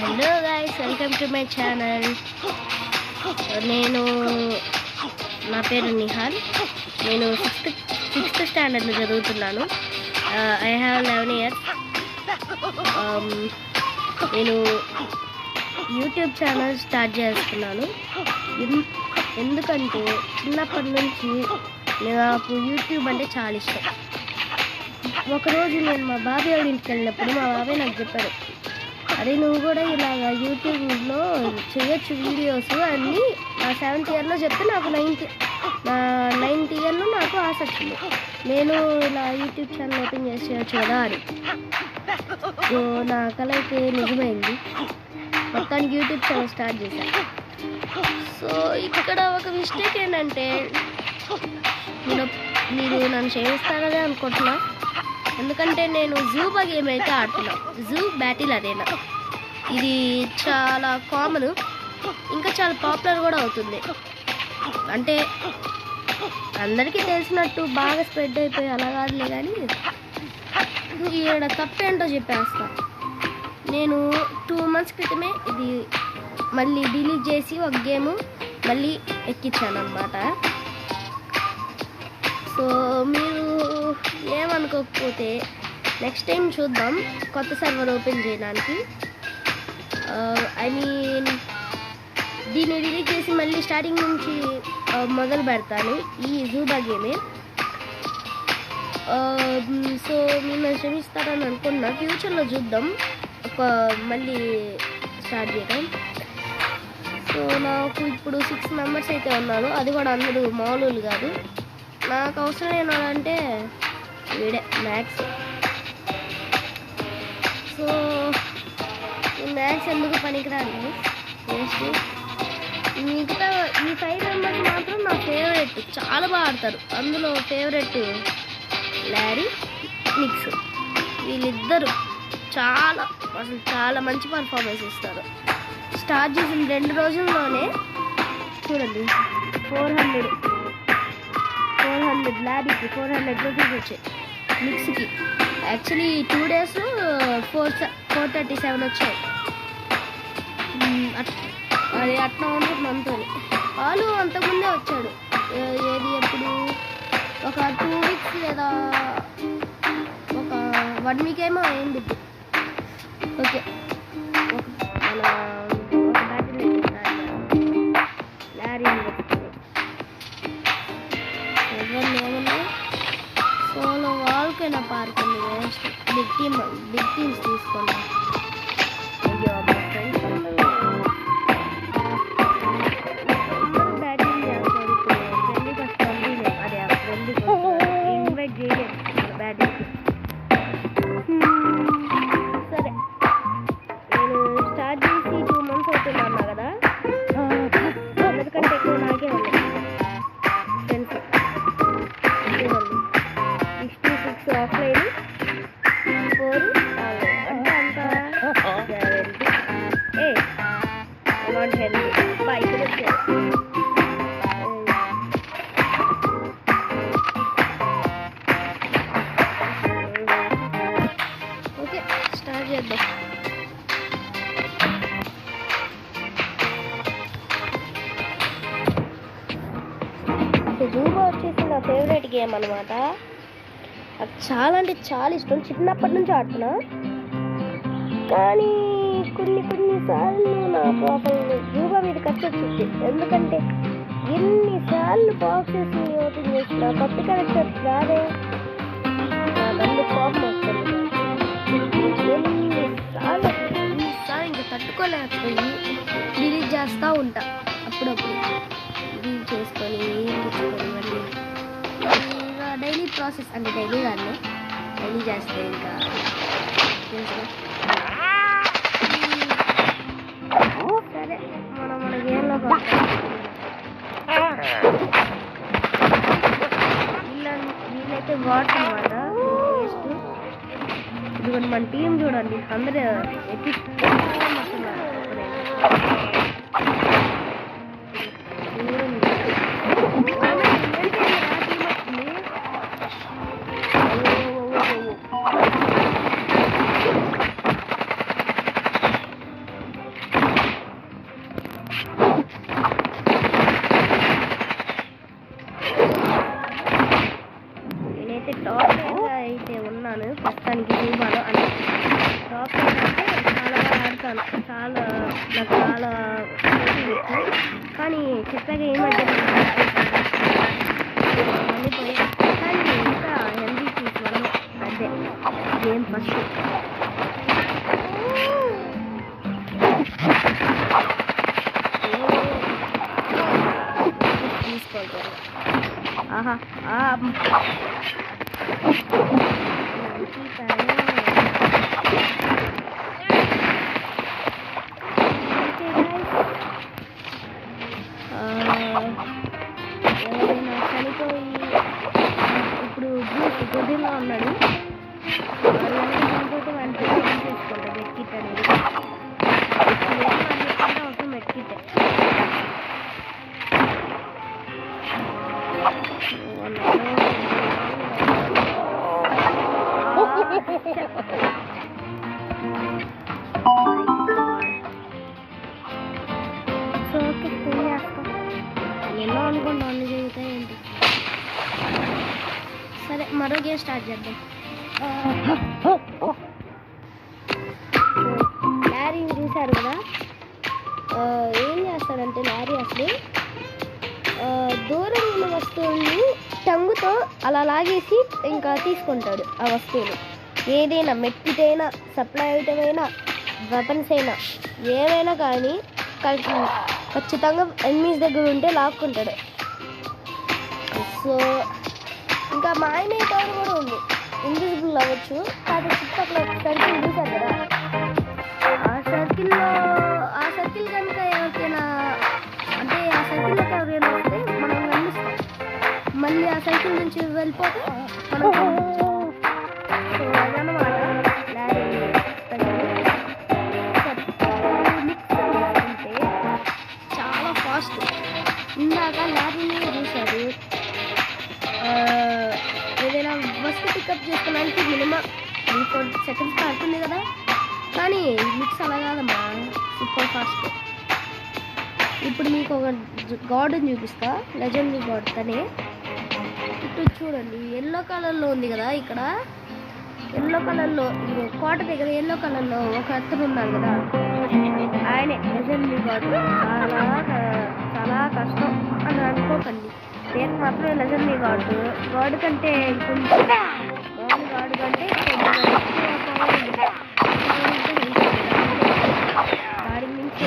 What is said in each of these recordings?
Hello guys, welcome to my channel. నా పేరు నిహాల్. నేను సిక్స్త్ స్టాండర్డ్లో చదువుతున్నాను. I have 11 years. నేను యూట్యూబ్ ఛానల్ స్టార్ట్ చేస్తున్నాను. ఎందుకంటే చిన్నప్పటి నుంచి నాకు యూట్యూబ్ అంటే చాలా ఇష్టం. ఒకరోజు నేను మా బాబాయ్ వాళ్ళ ఇంటికి వెళ్ళినప్పుడు మా బాబాయ్ నాకు చెప్పాడు, అదే నువ్వు కూడా ఇలాగ యూట్యూబ్లో చేయొచ్చు వీడియోస్ అన్నీ. నా 7th yearలో చెప్తే నాకు 9th yearలో నాకు ఆసక్తి ఉంది, నేను ఇలా యూట్యూబ్ ఛానల్ ఓపెన్ చేసి చేయొచ్చు కదా అని. సో నా కళ అయితే నిజమైంది. మొత్తానికి యూట్యూబ్ ఛానల్ స్టార్ట్ చేశాను. సో ఇక్కడ ఒక మిస్టేక్ ఏంటంటే, మీరు నన్ను క్షమిస్తారనే అనుకుంటున్నా. ఎందుకంటే నేను జూబా గేమ్ అయితే ఆడుతున్నాను. Zoo battle arena. ఇది చాలా కామన్, ఇంకా చాలా పాపులర్ కూడా అవుతుంది. అంటే అందరికీ తెలిసినట్టు బాగా స్ప్రెడ్ అయిపోయి అలా కాదులే, కానీ ఈడ తప్పేంటో చెప్పేస్తా. నేను 2 months క్రితమే ఇది మళ్ళీ డిలీట్ చేసి ఒక గేమ్ మళ్ళీ ఎక్కించాను అనమాట. సో మీరు ఏమనుకోకపోతే నెక్స్ట్ టైం చూద్దాం కొత్త సర్వర్ ఓపెన్ చేయడానికి. ఐ మీన్ దీన్ని డిలీట్ చేసి మళ్ళీ స్టార్టింగ్ నుంచి మొదలు పెడతాను ఈ జూబా గేమే. సో మీరు క్షమిస్తారని అనుకున్నా. ఫ్యూచర్లో చూద్దాం మళ్ళీ స్టార్ట్ చేయడం. సో నాకు ఇప్పుడు 6 members అయితే ఉన్నాను. అది కూడా అందరూ మామూలు కాదు. నాకు అవసరం ఏమంటే వీడే మ్యాథ్స్. సో ఈ మ్యాథ్స్ ఎందుకు పనికిరాదు, వేస్ట్. మిగతా ఈ 5 members మాత్రం నా ఫేవరెట్, చాలా బాగా ఆడతారు. అందులో ఫేవరెట్ లారీ, నిక్స్. వీళ్ళిద్దరు అసలు చాలా మంచి పర్ఫార్మెన్స్ ఇస్తారు. స్టార్ట్ చేసిన 2 రోజుల్లోనే చూడండి 400 లారీకి 400 రూపీస్ వచ్చాయి. మిక్స్కి యాక్చువల్లీ 2 daysలో 437 వచ్చాయి. అది అట్లా ఉంటుంది మనతో. వాళ్ళు అంతకుముందే వచ్చాడు. ఏది ఎప్పుడు ఒక 2 weeks లేదా ఒక 1 week ఏమో అయింది. ఓకే, మన ఒక బ్యాటరీ లారీ ఏమన్నా సోలో వాళ్ళకైనా పార్క్ ఉంది. వేస్ట్. బిగ్ టీమ్స్ తీసుకోండి. అయ్యో మా ఫ్రెండ్స్ బ్యాటింగ్ చేస్తారు. ఇప్పుడు ఫ్రెండ్లీ ఫస్ట్ అదే ఫ్రెండ్లీ ఇన్వైట్ చేయలేదు బ్యాటింగ్కి. సరే, నేను స్టార్ట్ చేసి 2 months అవుతున్నా కదా, అందరికంటే ఎక్కువ నాకే ఉంది ఫ్రెండ్స్. 66 ఆఫ్లైన్, 4 అంటే అంత 70. నాట్ హెల్తీ బైక్ వచ్చారు. ఓకే, స్టార్ట్ చేద్దాం. జూబా వచ్చేసి నా ఫేవరెట్ గేమ్ అనమాట. అది చాలా అంటే చాలా ఇష్టం. చిన్నప్పటి నుంచి ఆడుతున్నా, కానీ కొన్నిసార్లు నాకు అసలు జూబా మీద ఖర్చు వచ్చింది. ఎందుకంటే ఎన్నిసార్లు బాక్సెస్ ఓపెన్ చేసిన కొత్త కనెక్టర్ రాదే, నాకు కోపం వస్తుంది. ఈసారి ఇంకా తట్టుకోలేకపోయి డిలీట్ చేస్తూ ఉంటా. అప్పుడప్పుడు డిలీట్ చేసుకొని మళ్ళీ ఇంకా డైలీ ప్రాసెస్, అంటే డైలీ కాదు, డైలీ చేస్తే ఇంకా సరే మన గేమ్లో వీళ్ళైతే వాటర్ అనమాట. వేస్ట్. ఇదిగోండి మన టీం చూడండి, అందరూ నాకు చాలా కానీ చెప్పాక ఏమంటే అన్నీ పోయాయి. కానీ ఇంకా హెల్దీ ఫుడ్స్ వల్ల అదే గేమ్ ఫస్ట్ తీసుకోవాలి. ఆహా ఎవరైనా చనిపోయి ఇప్పుడు గొడ్డులో ఉన్నాడు, చనిపోతే వాడిని చేసుకుంటా మెట్కిట్ అనేది అవసరం మెట్కిట్. సో ఓకే ఏం చేస్తాం, ఎన్నో అనుకుంటాం అన్ని జరుగుతాయి ఏంటి. సరే మరో గేమ్ స్టార్ట్ చేద్దాం. లారీ చూశారు కదా, ఏం చేస్తాడంటే లారీ అసలు దూరం ఉన్న వస్తువుల్ని టంగుతో అలా లాగేసి ఇంకా తీసుకుంటాడు ఆ వస్తువులు. ఏదైనా మెట్టిటైనా, సప్లై ఐటమ్ అయినా, వెపన్స్ అయినా, ఏమైనా కానీ ఖచ్చితంగా ఎనిమీస్ దగ్గర ఉంటే లాక్కుంటాడు. సో ఇంకా మాయమే పవర్ కూడా ఉంది, ఇన్విజిబుల్ అవ్వచ్చు. కాబట్టి చుట్టుపక్కల సర్కిల్ చూసారు కదా, ఆ సర్కిల్ కనుక ఎవరికైనా అంటే ఆ సర్కిల్లోకి ఎవరైనా వస్తే మనం గమనిస్తాం, మళ్ళీ ఆ సర్కిల్ నుంచి వెళ్ళిపోతే మనం సో అదనమాట. అంటే చాలా ఫాస్ట్. ఇందాక లారీని చూశారు, ఏదైనా వస్తువు పికప్ చేసుకోవడానికి మినిమం 3-4 సెకండ్స్ పడుతుంది కదా, కానీ మిక్స్ అలా కాదమ్మా, సూపర్ ఫాస్ట్. ఇప్పుడు మీకు ఒక గార్డెన్ చూపిస్తా, లెజెండరీ గార్డ్ తనే. ఇప్పుడు చూడండి ఎల్లో కలర్లో ఉంది కదా, ఇక్కడ ఎల్లో కలర్లో కోట దగ్గర ఎల్లో కలర్లో ఒక అతను ఉన్నారు కదా, ఆయనే లెజెండరీ గార్డ్. చాలా కష్టం అని అనుకోకండి, నేను మాత్రం లెజెండరీ గార్డ్ కంటే కొంచెం మామూలు గార్డ్ కంటే గాడి నుంచి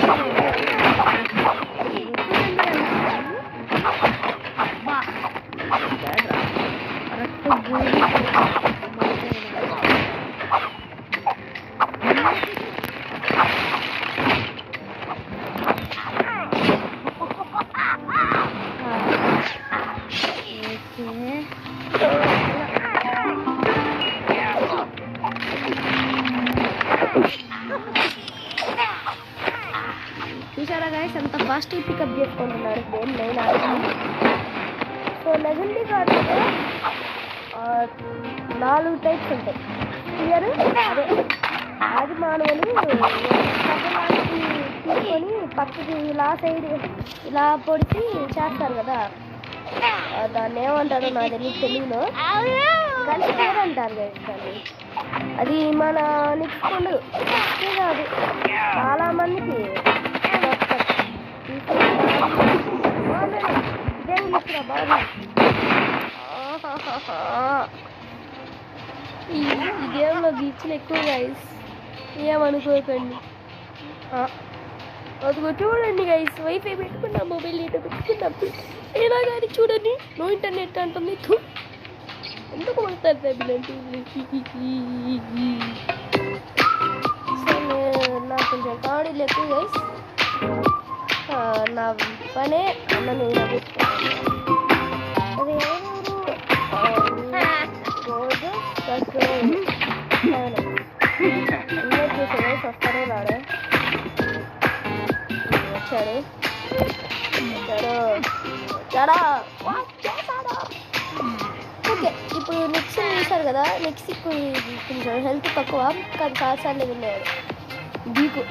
చూసారా గాయస్ ఎంత ఫాస్ట్ పికప్ చేసుకుంటున్నారు గేమ్ నేను ఆడుతుంది. సో లెజెండరీ గార్డ్లో 4 టైప్స్ ఉంటాయి. క్లియర్ అదే ఆది మానవులు సగలానికి తీసుకొని పక్కకి ఇలా సైడ్ ఇలా పొడిచి చేస్తారు కదా, దాన్ని ఏమంటారో నాకు తెలియదు, తెలుగులో కలిసి పేరు అంటారు కదా దాన్ని. అది మన నెక్స్ట్ ఉండదు కాదు, చాలా మందికి ఇదేం తీసుకురా బాబు. ఈ గేమ్లో గీచులు ఎక్కువ గైస్, ఏమనుకోకండి. అదిగో చూడండి గైస్, వైఫై పెట్టుకున్నాం, మొబైల్ డేటా పెట్టుకున్నాం, అయినా కానీ చూడండి నో ఇంటర్నెట్ అంటుంది. ఎందుకు పడతారు తగ్గినట్టు. సో నాకు కొంచెం కామెడీలు ఎక్కువ గైస్, నా పనే అన్నను నవ్విస్తున్నాను. అది రోజు అందరూ చూసాడు, వస్తారో రాడు, వచ్చాడు ఓకే. ఇప్పుడు నెక్స్ట్ చూసారు కదా, నెక్స్ట్ కొంచెం హెల్త్ తక్కువ కానీ చాలాసార్లు విన్నాడు. బీకు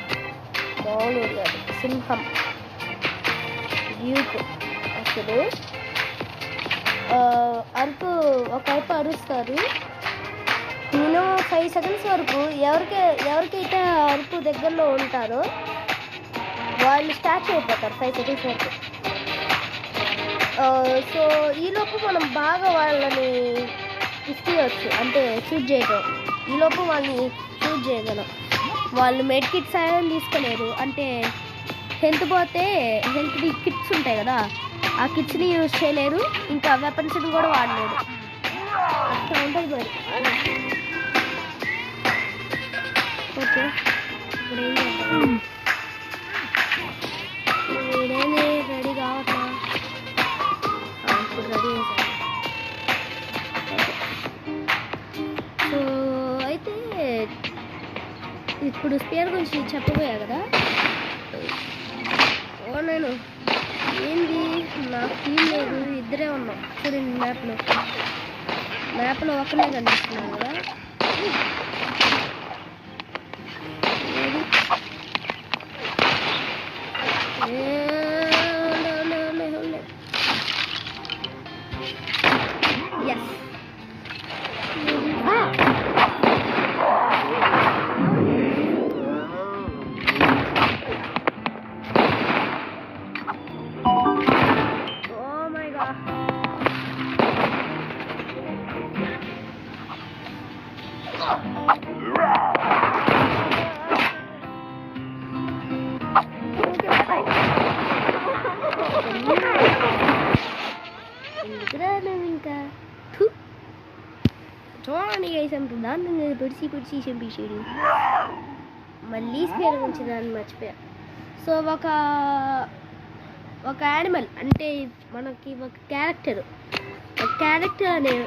మామూలు కాదు, సింహం డ్యూక్. అసలు అరుపు ఒకవైపు అరుస్తారు, నేను 5 సెకండ్స్ వరకు ఎవరికైతే అరుపు దగ్గరలో ఉంటారో వాళ్ళు స్టార్ట్ అయిపోతారు 5 సెకండ్స్ వరకు. సో ఈలోపు మనం బాగా వాళ్ళని ఇచ్చేయచ్చు, అంటే షూట్ చేయడం. ఈలోపు వాళ్ళని షూట్ చేయగలం. వాళ్ళు మెడ్ కిట్స్ అనేది తీసుకోలేరు, అంటే హెల్త్ పోతే హెల్త్ కిట్స్ ఉంటాయి కదా, ఆ కిట్స్ని యూజ్ చేయలేరు, ఇంకా వెపన్స్ని కూడా వాడలేరు. అట్లా ఉంటుంది మరి. ఓకే, ఇప్పుడు ఏం చేద్దాం? వీడేమి రెడీ కావట్లా. ఇప్పుడు రెడీ చేశాను. సో అయితే ఇప్పుడు స్పేర్ గురించి చెప్పబోయా కదా. నేను ఏంది, నాకు టీం లేదు, ఇద్దరే ఉన్నాం. చూడండి మ్యాప్లో ఒక్కనే కనిపిస్తున్నాను కదా. ఎస్, ఇంకా చూడండి దాన్ని పొడిచి చంపేసాడు. మళ్ళీ స్పేర్ గురించి దాన్ని మర్చిపోయా. సో ఒక యానిమల్ అంటే మనకి ఒక క్యారెక్టర్ అనేవి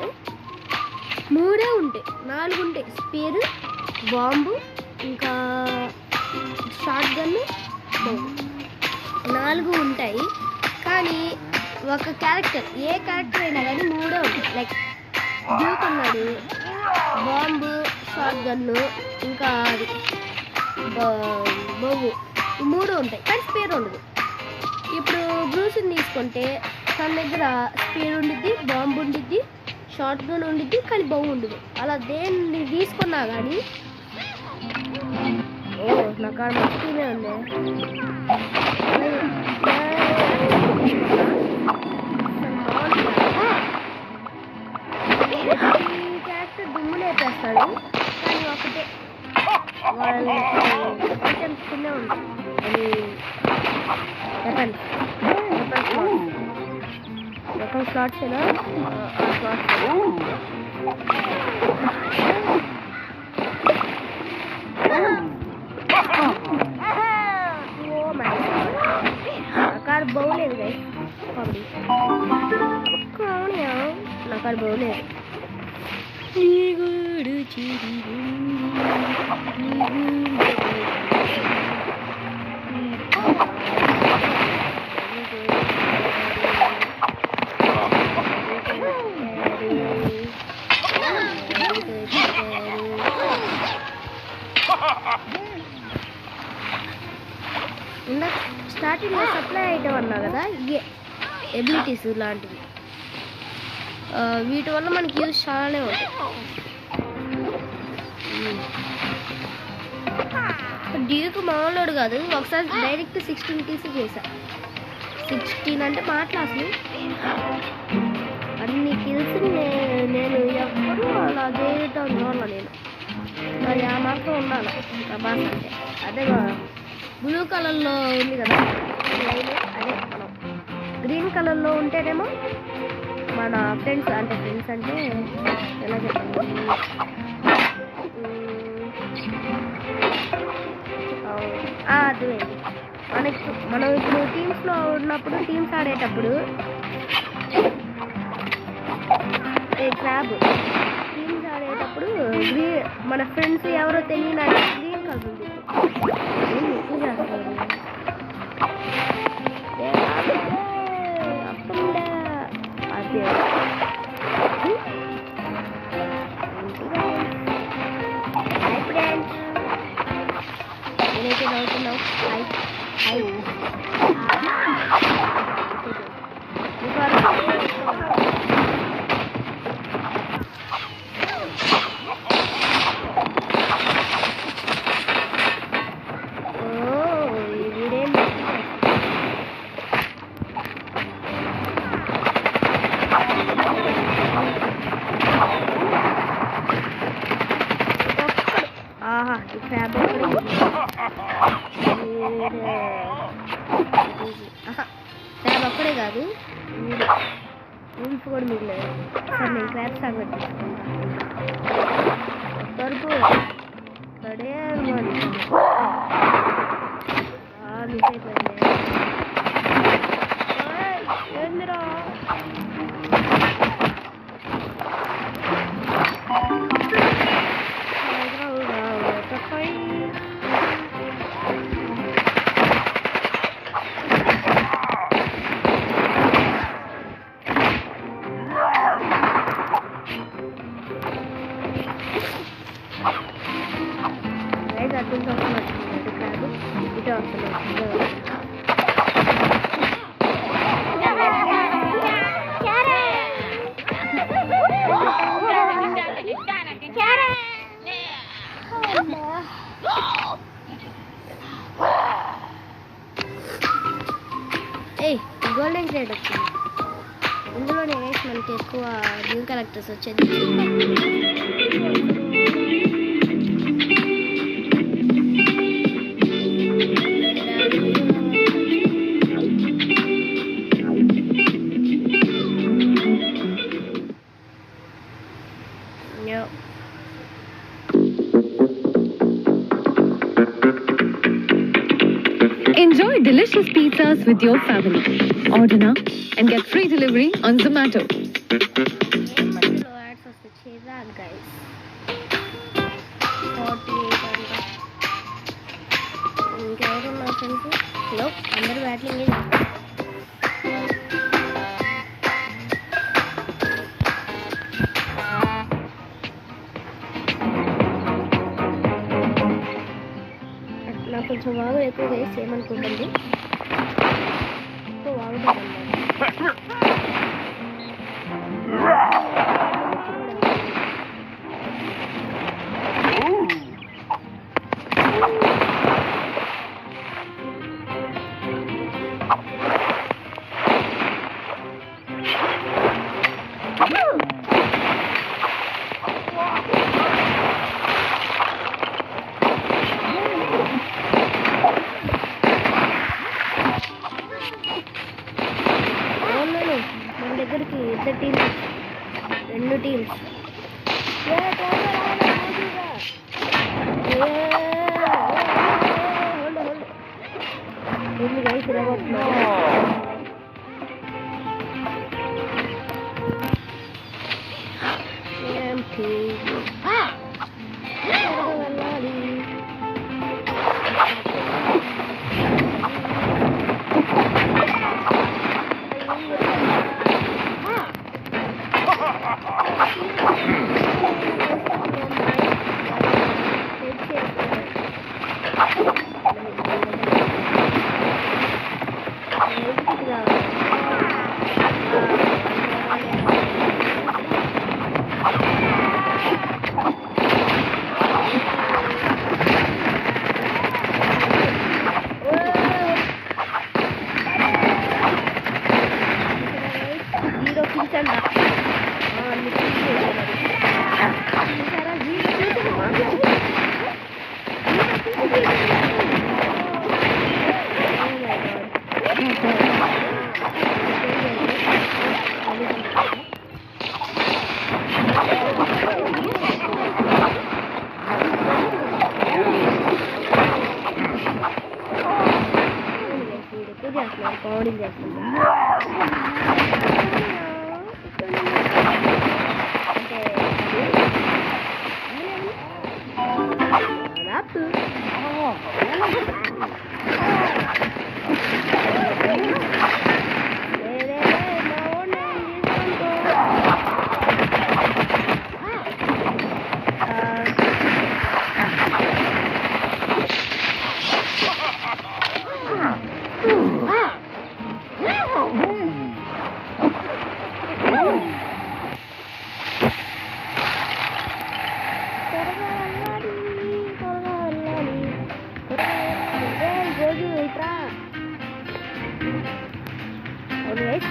3 ఉంటాయి, 4 ఉంటాయి. స్పేరు, బాంబు, ఇంకా షార్ట్ గన్ను, 4 ఉంటాయి. కానీ ఒక క్యారెక్టర్, ఏ క్యారెక్టర్ అయినా కానీ 3 ఉంటాయి. లైక్ డ్యూక్ ఉన్నాడు, బాంబు, షార్ట్ గన్ను, ఇంకా అది బొవ్వు, 3 ఉంటాయి. కానీ స్పేర్ ఉండదు. ఇప్పుడు బ్రూస్ని తీసుకుంటే తన దగ్గర స్పేర్ ఉండిద్ది, బాంబు ఉండిద్ది, షార్ట్ గన్ ఉండిద్ది, కానీ బొవ్వు ఉండదు. అలా దేన్ని తీసుకున్నా కానీ నా కాడ మంచిగానే ఉంది. క్యారెక్టర్ దుమ్ము లేపేస్తాడు, కానీ ఒకటే వాళ్ళకి ఐటమ్స్ కింద ఉంటుంది. అది వెపన్స్ స్లాట్స్ కదా, ఆ స్లాట్స్. కారు బాగోలేదు గైస్, నా కారు బాగోలేదు. స్టార్టింగ్లో సప్లై ఐటమ్ అన్నా కదా, ఇవే ఎబిలిటీస్ లాంటివి. వీటి వల్ల మనకి యూజ్ చాలానే ఉంటాయి. డ్యూక్ మామూలుడు కాదు, ఒకసారి డైరెక్ట్ 16 కిల్స్ చేశా. 16 అంటే మాటలు అసలు. అన్ని కిల్స్ నేను ఎప్పుడు అలా చేయటం చూడాల. నేను మరి ఆ మాత్రం ఉండాలి ప్రభాస్ అంటే. అదే బ్లూ కలర్లో ఉంది కదా లైన్, అదే మనం. గ్రీన్ కలర్లో ఉంటేనేమో మన ఫ్రెండ్స్ అంటే ఎలా చెప్పండి, అర్థమైంది. మనం ఇప్పుడు టీమ్స్లో ఉన్నప్పుడు, టీమ్స్ ఆడేటప్పుడు క్రాబ్ టీమ్స్ ఆడేటప్పుడు మన ఫ్రెండ్స్ ఎవరో తెలియని గ్రీన్ కలర్ ఉంది. ఎక్కువ చేస్తారు అప్పుడే అదే. నేనైతే చదువుతున్నావు. వీడేం ట్యాబ్ అక్కడే కాదు రూమ్స్ కూడా మిగిలేదు. సరే నేను క్రాప్ సాగర్ తీసుకుంటాను. వరకు అక్కడే మిస్ అయిపోయింది. ఏందిరా అర్థంతో వస్తున్నట్టు కాదు, ఇటు వస్తున్నట్టు. గోల్డెన్ క్రేట్ వచ్చింది. ఇందులోనే మనకి ఎక్కువ న్యూ క్యారెక్టర్స్ వచ్చేది. Enjoy delicious pizzas with your family. Order now and get free delivery on Zomato. అందరూ బ్యాటింగ్ నాకు కొంచెం బాగా ఎక్కువ వేసి ఏమనుకుంటుంది ఎక్కువ బాగుంటుంది మన దగ్గరికి ఇద్దరు టీమ్స్, 2 టీమ్స్.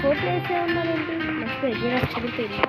కోట్లు వేసే ఉన్నారేంటి నెక్స్ట్ ఎగ్జామ్ చదివిపోయింది.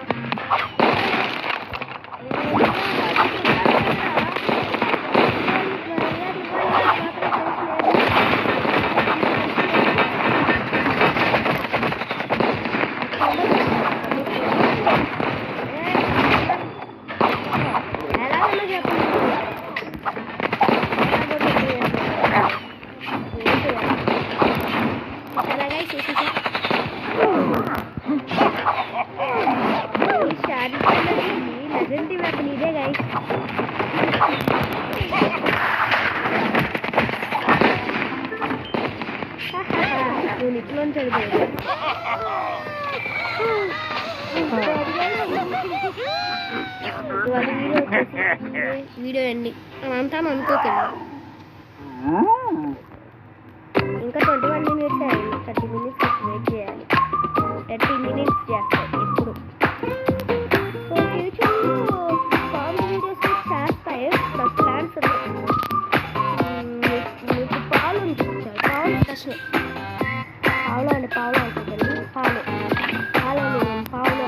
నేను ఇట్లా చదివాను. వీడియో ఎండి అంతా అనుకోకండి. ఇంకా 21 minutes అయింది. 30 minutes వెయిట్ చేయాలి. 30 minutes చేస్తాను ఎప్పుడు. సో ఫ్యూచర్లో ఫార్మ్ వీడియోస్ చేస్తాయి. నాకు ప్లాన్స్ ఉన్నాయి. మీకు పాలు ఉంటుంది. పాలు కష్టం. పావులో అంటే పావులో ఉంటుందండి. పాలు పావులో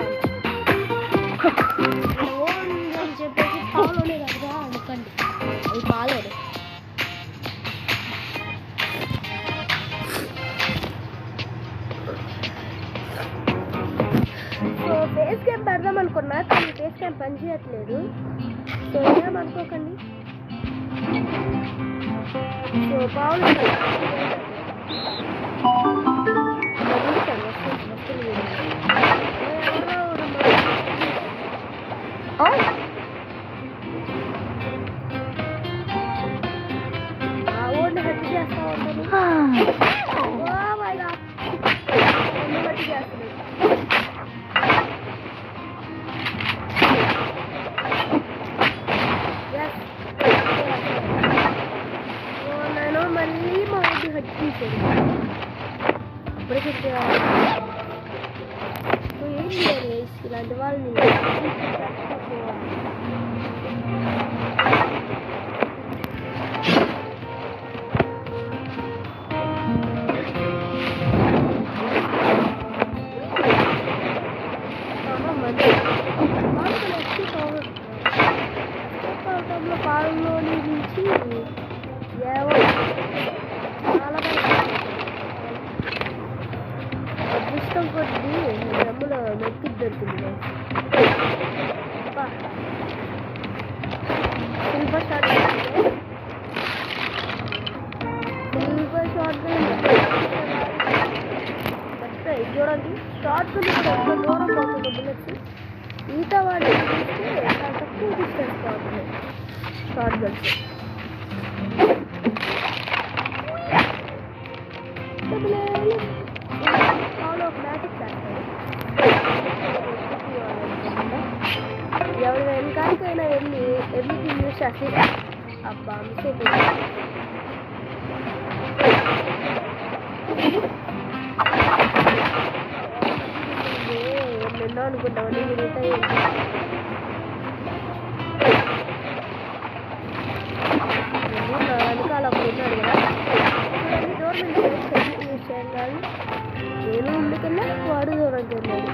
అని చెప్పేసి పావులోనే కదా అనుకోండి. అది పాలేదు. సో బేస్ క్యాంప్ పెడదాం అనుకున్నా, కానీ బేస్ క్యాంప్ పని చేయట్లేదు. సో ఏమనుకోకండి. సో పావులు ఓన్లీ హెడ్ చేస్తా ఉంటాను. హెడ్ చేస్తున్నాను. నేను మళ్ళీ మా ఊరి హెడ్ తీసాను. అప్పటికి ఏం చేయాలి ఇలాంటి వాళ్ళని పాలలోని నుంచి చాలా అదృష్టం కొద్ది డ్రమ్ములో మెక్కి దొరికింది. సిల్వర్ షార్ట్ చూడండి. షార్ట్ గన్ ఎంత దూరం పోతుంది బుల్లెట్స్. ఈత వాడి చూస్తే చాలా తక్కువ డిస్టెన్స్ పోతుంది షార్ట్ గన్స్. ఎవరి వెనకాలకైనా వెళ్ళి ఎవ్రీథింగ్ యూస్ చేసి అబ్బా మిస్టేక్ ఎన్నో అనుకుంటామని మిగతా వెనకాల ఉన్నాడు కదా. గవర్నమెంట్ యూస్ చేయాలి కానీ నేను ముందుకెళ్ళా వాడు దూరంకి వెళ్ళాడు.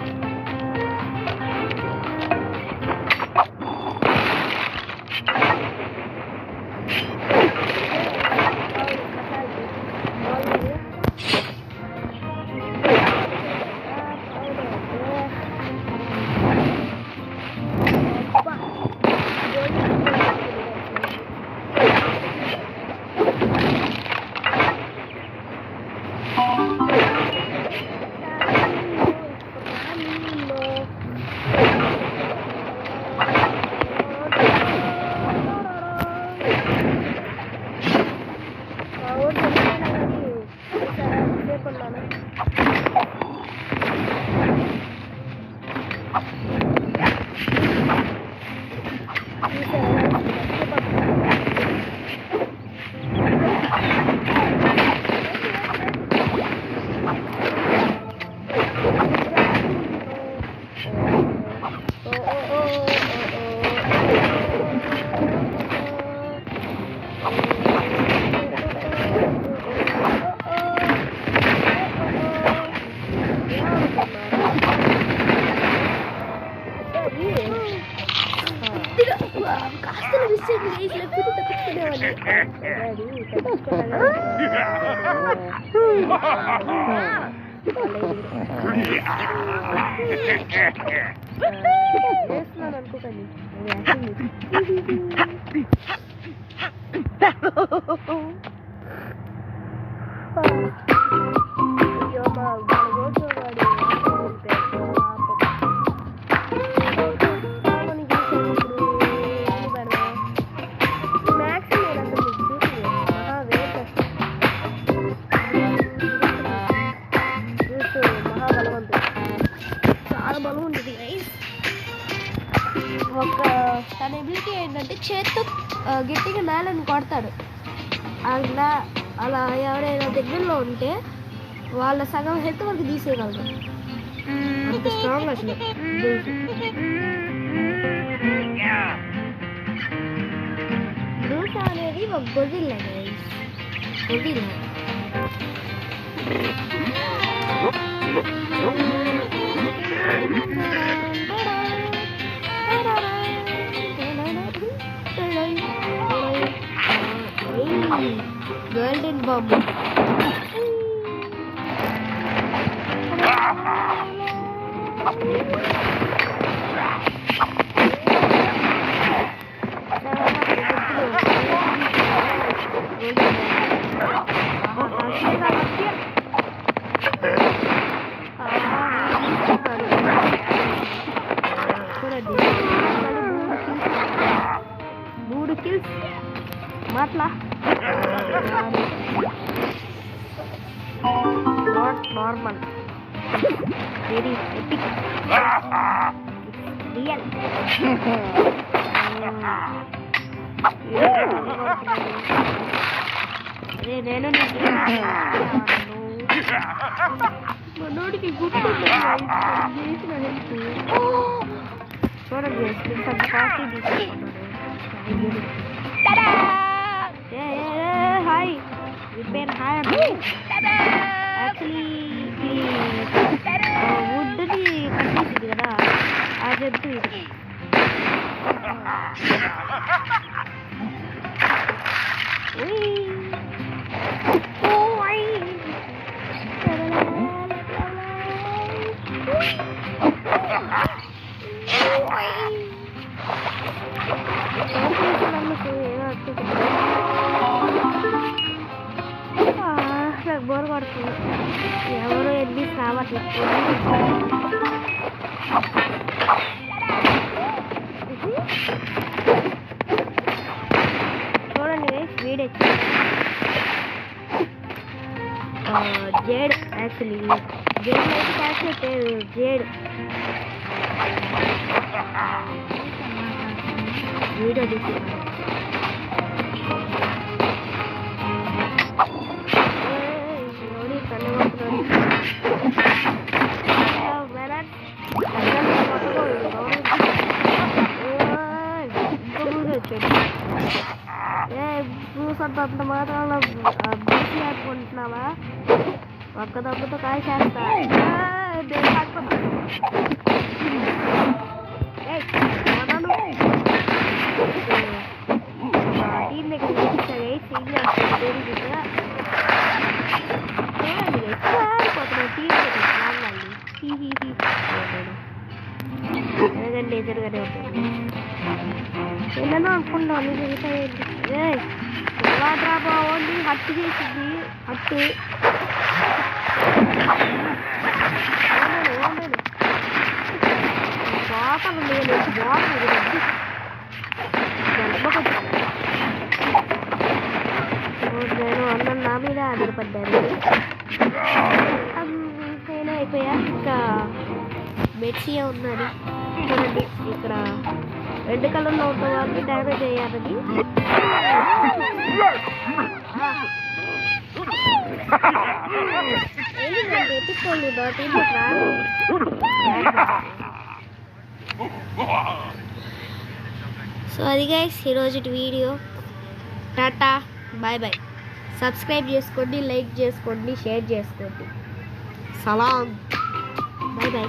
అనుకోకండి. చేత్తో గట్టిగా నేలను కొడతాడు. అలా ఎవరైనా దగ్గరలో ఉంటే వాళ్ళ సగం హెల్త్ వరకు తీసేయగలరు. అంత స్ట్రాంగ్ అసలు. బ్రూటా అనేది ఒక gorilla guys. Gorilla golden bomb. మూడు కిల్స్ మాట్లా not normal, very epic, real. అదే నేను మనోడికి గుర్తు చేసిన హెల్ప్ చూడండి. కాఫీ తీసుకున్నాడు. Hi repair. హాయ్ యాక్చువల్లీ వుడ్ని కట్టేసింది కదా ఆ జంతు ఇది. నాకు బోర్ కొడుతుంది. ఎవరు ఎన్ని రావట్లేదు. చూడండి వీడే జేడ్. యాక్చువల్లీ జేడ్ అయితే క్యాష్ పెట్టారు. జేడ్ వీడియో తీసుకున్నాను. అంత మాత్రం బీసీ ఆడుకుంటున్నావా? ఒక్క దెబ్బతో కాయ చేస్తా. టీం దగ్గర ఎందుకంటే ఎదురుగానే ఉంటుంది. ఏదైనా అనుకుంటాను డ్రాబా ఓన్లీ హట్టు చేసింది. హట్టు బాటలు లేదు. బాటలు నేను అన్న నా మీద ఆధారపడ్డాను. నేను అయిపోయా. ఇంకా మెడ్సియా ఉన్నది చూడండి. ఇక్కడ రెడ్ కలర్లో ఉన్న వాళ్ళకి డ్యామేజ్ అయ్యారని ఎత్తుకోండి. సో అది గైస్ ఈరోజు video. Tata bye bye. Subscribe చేసుకోండి, లైక్ చేసుకోండి, షేర్ చేసుకోండి. సలాం బాయ్ బాయ్.